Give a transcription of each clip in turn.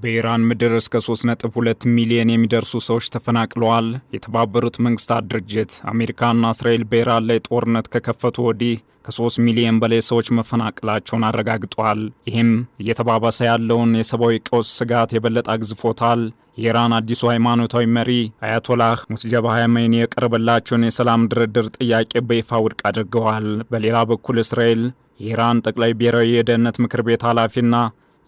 በኢራን ምድር እስከ 3.2 ሚሊዮን የሚደርሱ ሰዎች ተፈናቅለዋል። የተባበሩት መንግስታት ድርጅት አሜሪካና እስራኤል በኢራን ላይ ጦርነት ከከፈቱ ወዲህ ከ3 ሚሊዮን በላይ ሰዎች መፈናቀላቸውን አረጋግጧል። ይህም እየተባባሰ ያለውን የሰብአዊ ቀውስ ስጋት የበለጠ አግዝፎታል። የኢራን አዲሱ ሃይማኖታዊ መሪ አያቶላህ ሙስጠፋ ኻሜኒ የቀረበላቸውን የሰላም ድርድር ጥያቄ በይፋ ውድቅ አድርገዋል። በሌላ በኩል እስራኤል የኢራን ጠቅላይ ብሔራዊ የደህንነት ምክር ቤት ኃላፊና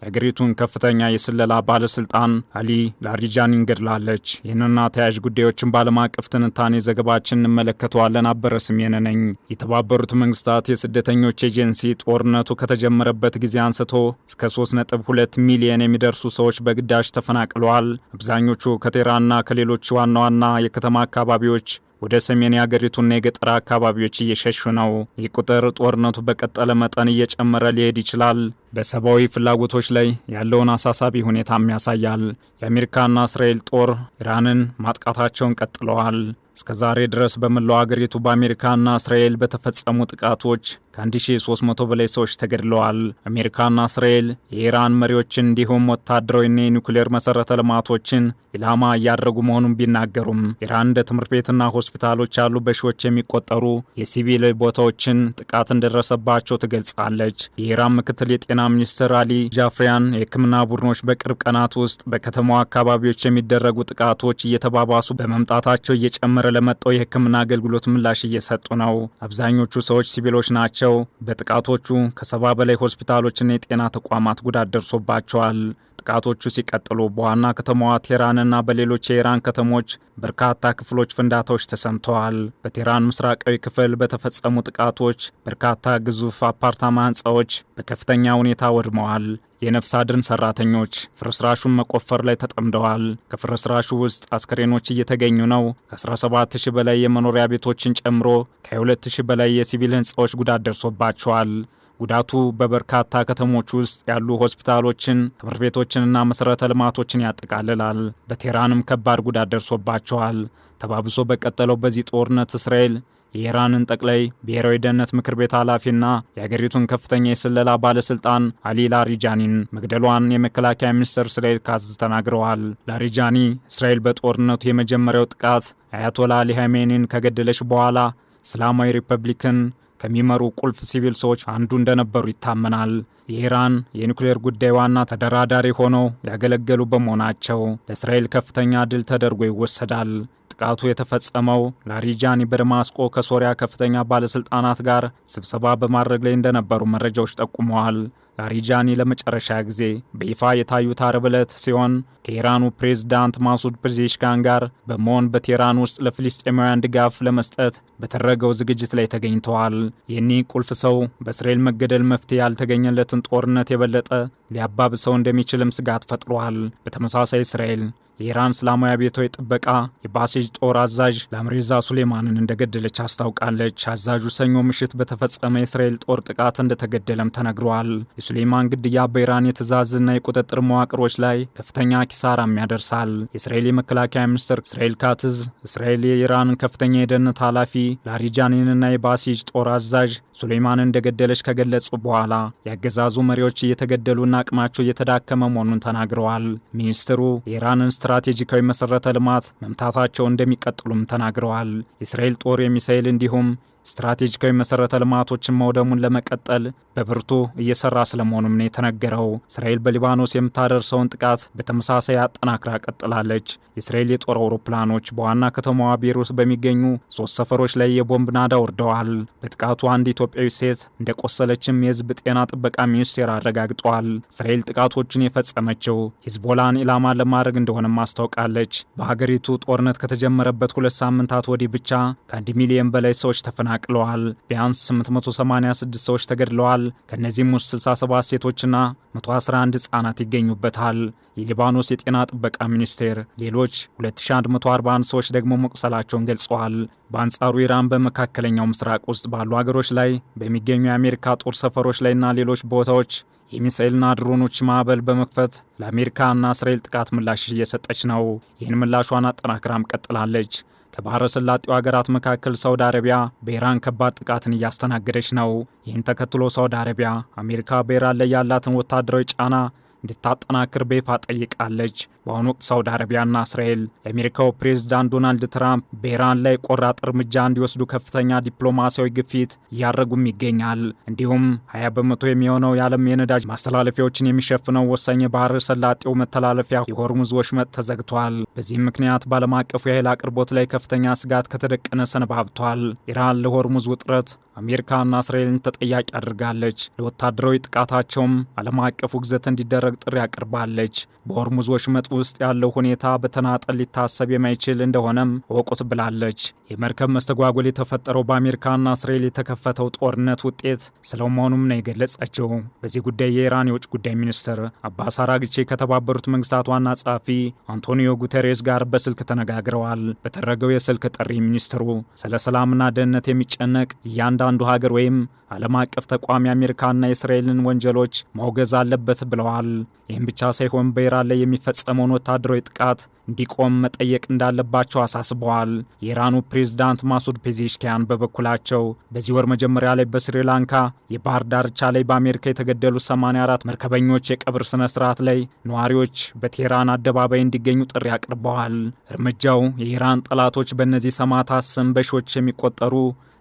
የአገሪቱን ከፍተኛ የስለላ ባለስልጣን አሊ ላሪጃኒን ገድላለች። ይህንና ተያያዥ ጉዳዮችን በዓለም አቀፍ ትንታኔ ዘገባችን እንመለከተዋለን። አበረ ስሜነ ነኝ። የተባበሩት መንግስታት የስደተኞች ኤጀንሲ ጦርነቱ ከተጀመረበት ጊዜ አንስቶ እስከ 3.2 ሚሊዮን የሚደርሱ ሰዎች በግዳጅ ተፈናቅለዋል። አብዛኞቹ ከቴህራንና ከሌሎች ዋና ዋና የከተማ አካባቢዎች ወደ ሰሜን የአገሪቱና የገጠር አካባቢዎች እየሸሹ ነው። ይህ ቁጥር ጦርነቱ በቀጠለ መጠን እየጨመረ ሊሄድ ይችላል። በሰብአዊ ፍላጎቶች ላይ ያለውን አሳሳቢ ሁኔታም ያሳያል። የአሜሪካና እስራኤል ጦር ኢራንን ማጥቃታቸውን ቀጥለዋል። እስከ ዛሬ ድረስ በመላው አገሪቱ በአሜሪካና እስራኤል በተፈጸሙ ጥቃቶች ከ1300 በላይ ሰዎች ተገድለዋል። አሜሪካና እስራኤል የኢራን መሪዎችን እንዲሁም ወታደራዊና የኒውክሌር መሰረተ ልማቶችን ኢላማ እያደረጉ መሆኑን ቢናገሩም ኢራን እንደ ትምህርት ቤትና ሆስፒታሎች ያሉ በሺዎች የሚቆጠሩ የሲቪል ቦታዎችን ጥቃት እንደደረሰባቸው ትገልጻለች። የኢራን ምክትል የጤና ሚኒስትር አሊ ጃፍሪያን የሕክምና ቡድኖች በቅርብ ቀናት ውስጥ በከተማው አካባቢዎች የሚደረጉ ጥቃቶች እየተባባሱ በመምጣታቸው እየጨመረ ለመጣው የሕክምና አገልግሎት ምላሽ እየሰጡ ነው። አብዛኞቹ ሰዎች ሲቪሎች ናቸው። በጥቃቶቹ ከ70 በላይ ሆስፒታሎችና የጤና ተቋማት ጉዳት ደርሶባቸዋል። ጥቃቶቹ ሲቀጥሉ በዋና ከተማዋ ቴህራንና በሌሎች የኢራን ከተሞች በርካታ ክፍሎች ፍንዳታዎች ተሰምተዋል። በቴህራን ምስራቃዊ ክፍል በተፈጸሙ ጥቃቶች በርካታ ግዙፍ አፓርታማ ህንፃዎች በከፍተኛ ሁኔታ ወድመዋል። የነፍስ አድን ሰራተኞች ፍርስራሹን መቆፈር ላይ ተጠምደዋል። ከፍርስራሹ ውስጥ አስከሬኖች እየተገኙ ነው። ከ17000 በላይ የመኖሪያ ቤቶችን ጨምሮ ከ2000 በላይ የሲቪል ህንፃዎች ጉዳት ደርሶባቸዋል። ጉዳቱ በበርካታ ከተሞች ውስጥ ያሉ ሆስፒታሎችን፣ ትምህርት ቤቶችንና መሰረተ ልማቶችን ያጠቃልላል። በቴህራንም ከባድ ጉዳት ደርሶባቸዋል። ተባብሶ በቀጠለው በዚህ ጦርነት እስራኤል የኢራንን ጠቅላይ ብሔራዊ ደህንነት ምክር ቤት ኃላፊና የአገሪቱን ከፍተኛ የስለላ ባለስልጣን አሊ ላሪጃኒን መግደሏን የመከላከያ ሚኒስትር እስራኤል ካዝ ተናግረዋል። ላሪጃኒ እስራኤል በጦርነቱ የመጀመሪያው ጥቃት አያቶላ አሊ ኻሜኒን ከገደለች በኋላ እስላማዊ ሪፐብሊክን ከሚመሩ ቁልፍ ሲቪል ሰዎች አንዱ እንደነበሩ ይታመናል። የኢራን የኒውክሌር ጉዳይ ዋና ተደራዳሪ ሆነው ያገለገሉ በመሆናቸው ለእስራኤል ከፍተኛ ድል ተደርጎ ይወሰዳል። ጥቃቱ የተፈጸመው ላሪጃኒ በደማስቆ ከሶሪያ ከፍተኛ ባለስልጣናት ጋር ስብሰባ በማድረግ ላይ እንደነበሩ መረጃዎች ጠቁመዋል። ላሪጃኒ ለመጨረሻ ጊዜ በይፋ የታዩት ዓርብ ዕለት ሲሆን ከኢራኑ ፕሬዝዳንት ማሱድ ፔዜሽኪያን ጋር በመሆን በቴህራን ውስጥ ለፍልስጤማውያን ድጋፍ ለመስጠት በተደረገው ዝግጅት ላይ ተገኝተዋል። ይህኒ ቁልፍ ሰው በእስራኤል መገደል መፍትሄ ያልተገኘለትን ጦርነት የበለጠ ሊያባብሰው እንደሚችልም ስጋት ፈጥሯል። በተመሳሳይ እስራኤል የኢራን እስላማዊ አብዮታዊ ጥበቃ የባሲጅ ጦር አዛዥ ላምሬዛ ሱሌማንን እንደገደለች አስታውቃለች። አዛዡ ሰኞ ምሽት በተፈጸመ የእስራኤል ጦር ጥቃት እንደተገደለም ተነግሯል። የሱሌማን ግድያ በኢራን የትዕዛዝና የቁጥጥር መዋቅሮች ላይ ከፍተኛ ኪሳራም ያደርሳል። የእስራኤል የመከላከያ ሚኒስትር እስራኤል ካትዝ እስራኤል የኢራንን ከፍተኛ የደህንነት ኃላፊ ላሪጃኒንና የባሲጅ ጦር አዛዥ ሱሌማንን እንደገደለች ከገለጹ በኋላ የአገዛዙ መሪዎች እየተገደሉና አቅማቸው እየተዳከመ መሆኑን ተናግረዋል። ሚኒስትሩ የኢራንን ስትራቴጂካዊ መሰረተ ልማት መምታታቸው እንደሚቀጥሉም ተናግረዋል። የእስራኤል ጦር የሚሳኤል እንዲሁም ስትራቴጂካዊ መሰረተ ልማቶችን መውደሙን ለመቀጠል በብርቱ እየሰራ ስለመሆኑም ነው የተነገረው። እስራኤል በሊባኖስ የምታደርሰውን ጥቃት በተመሳሳይ አጠናክራ ቀጥላለች። የእስራኤል የጦር አውሮፕላኖች በዋና ከተማዋ ቤይሩት በሚገኙ 3 ሰፈሮች ላይ የቦምብ ናዳ ወርደዋል። በጥቃቱ አንድ ኢትዮጵያዊ ሴት እንደቆሰለችም የህዝብ ጤና ጥበቃ ሚኒስቴር አረጋግጧል። እስራኤል ጥቃቶችን የፈጸመችው ሂዝቦላን ኢላማ ለማድረግ እንደሆነም አስታውቃለች። በሀገሪቱ ጦርነት ከተጀመረበት 2 ሳምንታት ወዲህ ብቻ ከ1 ሚሊዮን በላይ ሰዎች ተፈናቅለዋል። ቢያንስ 886 ሰዎች ተገድለዋል። ከነዚህም ውስጥ 67 ሴቶችና 111 ህጻናት ይገኙበታል። የሊባኖስ የጤና ጥበቃ ሚኒስቴር ሌሎች 2141 ሰዎች ደግሞ መቁሰላቸውን ገልጸዋል። በአንጻሩ ኢራን በመካከለኛው ምስራቅ ውስጥ ባሉ ሀገሮች ላይ በሚገኙ የአሜሪካ ጦር ሰፈሮች ላይና ሌሎች ቦታዎች የሚሳኤልና ድሮኖች ማዕበል በመክፈት ለአሜሪካና እስራኤል ጥቃት ምላሽ እየሰጠች ነው። ይህን ምላሿን አጠናክራም ቀጥላለች። ከባህረ ሰላጤው ሀገራት መካከል ሳውዲ አረቢያ በኢራን ከባድ ጥቃትን እያስተናገደች ነው። ይህን ተከትሎ ሳውዲ አረቢያ አሜሪካ በኢራን ላይ ያላትን ወታደራዊ ጫና እንድታጠናክር በይፋ ጠይቃለች። በአሁኑ ወቅት ሳውዲ አረቢያና እስራኤል የአሜሪካው ፕሬዝዳንት ዶናልድ ትራምፕ በኢራን ላይ ቆራጥ እርምጃ እንዲወስዱ ከፍተኛ ዲፕሎማሲያዊ ግፊት እያደረጉም ይገኛል። እንዲሁም 20 በመቶ የሚሆነው የዓለም የነዳጅ ማስተላለፊያዎችን የሚሸፍነው ወሳኝ የባህር ሰላጤው መተላለፊያ የሆርሙዝ ወሽመጥ ተዘግቷል። በዚህም ምክንያት በዓለም አቀፉ የኃይል አቅርቦት ላይ ከፍተኛ ስጋት ከተደቀነ ሰነባብቷል። ኢራን ለሆርሙዝ ውጥረት አሜሪካና እስራኤልን ተጠያቂ አድርጋለች። ለወታደራዊ ጥቃታቸውም ዓለም አቀፉ ግዘት እንዲደረግ ጥሪ አቅርባለች። በሆርሙዝ ወሽመጥ ውስጥ ያለው ሁኔታ በተናጠል ሊታሰብ የማይችል እንደሆነም ወቁት ብላለች። የመርከብ መስተጓጎል የተፈጠረው በአሜሪካና እስራኤል የተከፈተው ጦርነት ውጤት ስለመሆኑም ነው የገለጸችው። በዚህ ጉዳይ የኢራን የውጭ ጉዳይ ሚኒስትር አባስ አራግቺ ከተባበሩት መንግስታት ዋና ጸሐፊ አንቶኒዮ ጉተሬስ ጋር በስልክ ተነጋግረዋል። በተደረገው የስልክ ጥሪ ሚኒስትሩ ስለ ሰላምና ደህንነት የሚጨነቅ እያንዳንዱ ሀገር ወይም ዓለም አቀፍ ተቋም የአሜሪካና የእስራኤልን ወንጀሎች ማውገዝ አለበት ብለዋል። ይህም ብቻ ሳይሆን በኢራን ላይ የሚፈጸመውን ወታደራዊ ጥቃት እንዲቆም መጠየቅ እንዳለባቸው አሳስበዋል። የኢራኑ ፕሬዝዳንት ማሱድ ፔዜሽኪያን በበኩላቸው በዚህ ወር መጀመሪያ ላይ በስሪላንካ የባህር ዳርቻ ላይ በአሜሪካ የተገደሉ 84 መርከበኞች የቀብር ስነ ስርዓት ላይ ነዋሪዎች በቴህራን አደባባይ እንዲገኙ ጥሪ አቅርበዋል። እርምጃው የኢራን ጠላቶች በእነዚህ ሰማዕታት ስም በሺዎች የሚቆጠሩ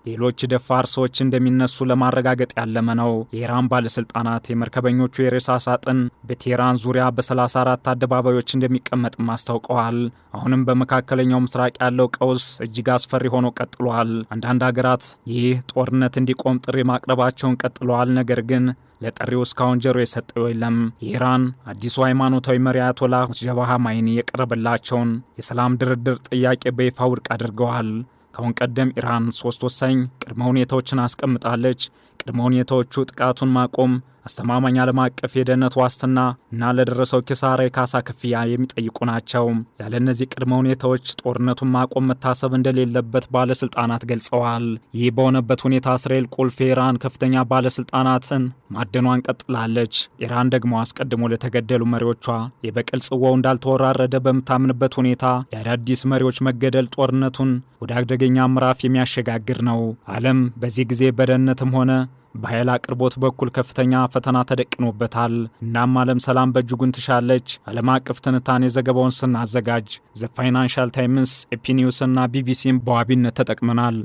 ሌሎች ደፋር ሰዎች እንደሚነሱ ለማረጋገጥ ያለመ ነው። የኢራን ባለስልጣናት የመርከበኞቹ የሬሳ ሳጥን በቴህራን ዙሪያ በ34 አደባባዮች እንደሚቀመጥም አስታውቀዋል። አሁንም በመካከለኛው ምስራቅ ያለው ቀውስ እጅግ አስፈሪ ሆኖ ቀጥሏል። አንዳንድ ሀገራት ይህ ጦርነት እንዲቆም ጥሪ ማቅረባቸውን ቀጥለዋል። ነገር ግን ለጥሪው እስካሁን ጆሮ የሰጠው የለም። የኢራን አዲሱ ሃይማኖታዊ መሪ አያቶላህ ሞጅተባ ኻሜኒ የቀረበላቸውን የሰላም ድርድር ጥያቄ በይፋ ውድቅ አድርገዋል። ከአሁን ቀደም ኢራን 3 ወሳኝ ቅድመ ሁኔታዎችን አስቀምጣለች። ቅድመ ሁኔታዎቹ ጥቃቱን ማቆም፣ አስተማማኝ ዓለም አቀፍ የደህንነት ዋስትና እና ለደረሰው ኪሳራ የካሳ ክፍያ የሚጠይቁ ናቸው። ያለ እነዚህ ቅድመ ሁኔታዎች ጦርነቱን ማቆም መታሰብ እንደሌለበት ባለስልጣናት ገልጸዋል። ይህ በሆነበት ሁኔታ እስራኤል ቁልፍ የኢራን ከፍተኛ ባለስልጣናትን ማደኗን ቀጥላለች። ኢራን ደግሞ አስቀድሞ ለተገደሉ መሪዎቿ የበቀል ጽዋው እንዳልተወራረደ በምታምንበት ሁኔታ የአዳዲስ መሪዎች መገደል ጦርነቱን ወደ አደገኛ ምዕራፍ የሚያሸጋግር ነው። ዓለም በዚህ ጊዜ በደህንነትም ሆነ በኃይል አቅርቦት በኩል ከፍተኛ ፈተና ተደቅኖበታል። እናም ዓለም ሰላም በእጅጉን ትሻለች። ዓለም አቀፍ ትንታኔ ዘገባውን ስናዘጋጅ ዘ ፋይናንሻል ታይምስ፣ ኤፒ ኒውስ እና ቢቢሲን በዋቢነት ተጠቅመናል።